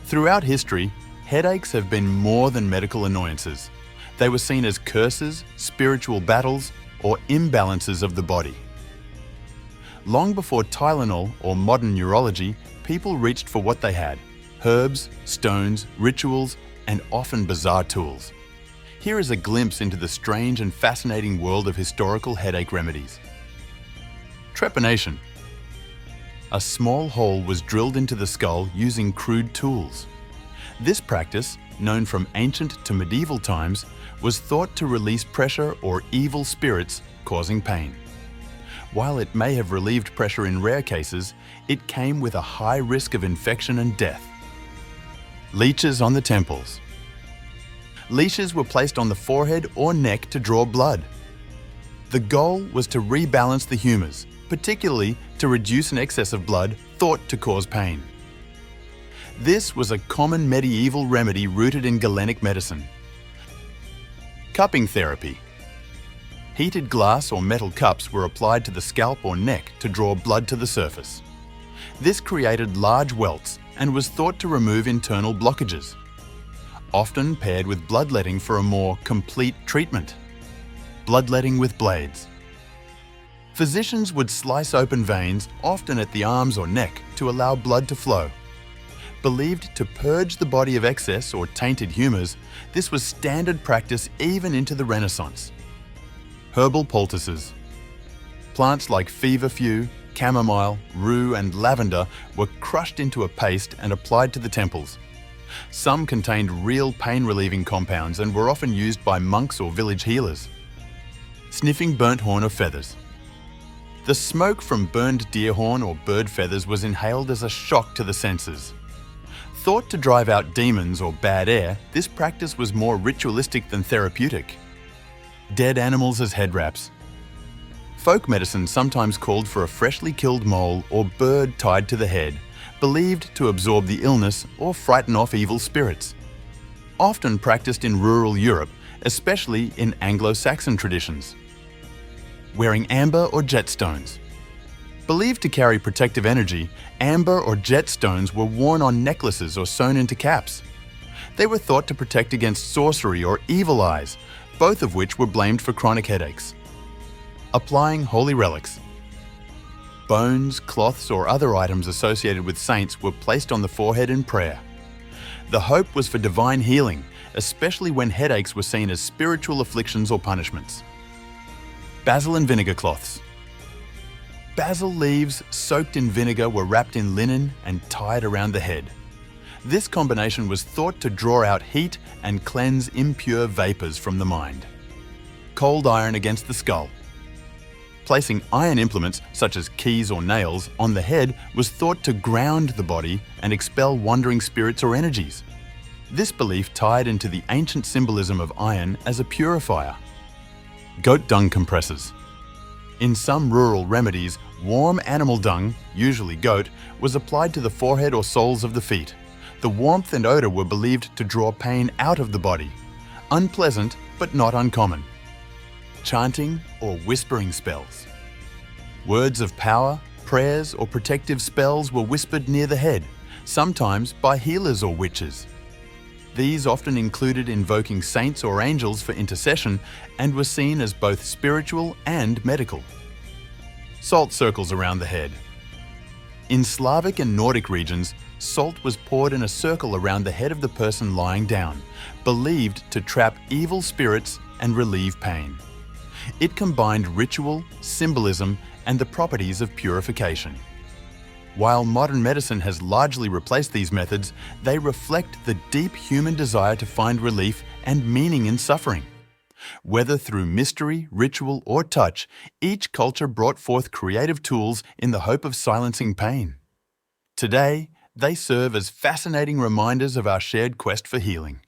Throughout history, headaches have been more than medical annoyances. They were seen as curses, spiritual battles, or imbalances of the body. Long before Tylenol or modern neurology, people reached for what they had: herbs, stones, rituals, and often bizarre tools. Here is a glimpse into the strange and fascinating world of historical headache remedies. Trepanation. A small hole was drilled into the skull using crude tools. This practice, known from ancient to medieval times, was thought to release pressure or evil spirits causing pain. While it may have relieved pressure in rare cases, it came with a high risk of infection and death. Leeches on the temples. Leeches were placed on the forehead or neck to draw blood. The goal was to rebalance the humours, particularly to reduce an excess of blood thought to cause pain. This was a common medieval remedy rooted in Galenic medicine. Cupping therapy. Heated glass or metal cups were applied to the scalp or neck to draw blood to the surface. This created large welts and was thought to remove internal blockages, often paired with bloodletting for a more complete treatment. Bloodletting with blades. Physicians would slice open veins, often at the arms or neck, to allow blood to flow. Believed to purge the body of excess or tainted humours, this was standard practice even into the Renaissance. Herbal poultices. Plants like feverfew, chamomile, rue and lavender were crushed into a paste and applied to the temples. Some contained real pain-relieving compounds and were often used by monks or village healers. Sniffing burnt horn or feathers. The smoke from burned deer horn or bird feathers was inhaled as a shock to the senses. Thought to drive out demons or bad air, this practice was more ritualistic than therapeutic. Dead animals as head wraps. Folk medicine sometimes called for a freshly killed mole or bird tied to the head, believed to absorb the illness or frighten off evil spirits. Often practiced in rural Europe, especially in Anglo-Saxon traditions. Wearing amber or jet stones. Believed to carry protective energy, amber or jet stones were worn on necklaces or sewn into caps. They were thought to protect against sorcery or evil eyes, both of which were blamed for chronic headaches. Applying holy relics. Bones, cloths, or other items associated with saints were placed on the forehead in prayer. The hope was for divine healing, especially when headaches were seen as spiritual afflictions or punishments. Basil and vinegar cloths. Basil leaves soaked in vinegar were wrapped in linen and tied around the head. This combination was thought to draw out heat and cleanse impure vapours from the mind. Cold iron against the skull. Placing iron implements, such as keys or nails, on the head was thought to ground the body and expel wandering spirits or energies. This belief tied into the ancient symbolism of iron as a purifier. Goat dung compresses. In some rural remedies, warm animal dung, usually goat, was applied to the forehead or soles of the feet. The warmth and odour were believed to draw pain out of the body. Unpleasant, but not uncommon. Chanting or whispering spells. Words of power, prayers, or protective spells were whispered near the head, sometimes by healers or witches. These often included invoking saints or angels for intercession and were seen as both spiritual and medical. Salt circles around the head. In Slavic and Nordic regions, salt was poured in a circle around the head of the person lying down, believed to trap evil spirits and relieve pain. It combined ritual, symbolism, and the properties of purification. While modern medicine has largely replaced these methods, they reflect the deep human desire to find relief and meaning in suffering. Whether through mystery, ritual, or touch, each culture brought forth creative tools in the hope of silencing pain. Today, they serve as fascinating reminders of our shared quest for healing.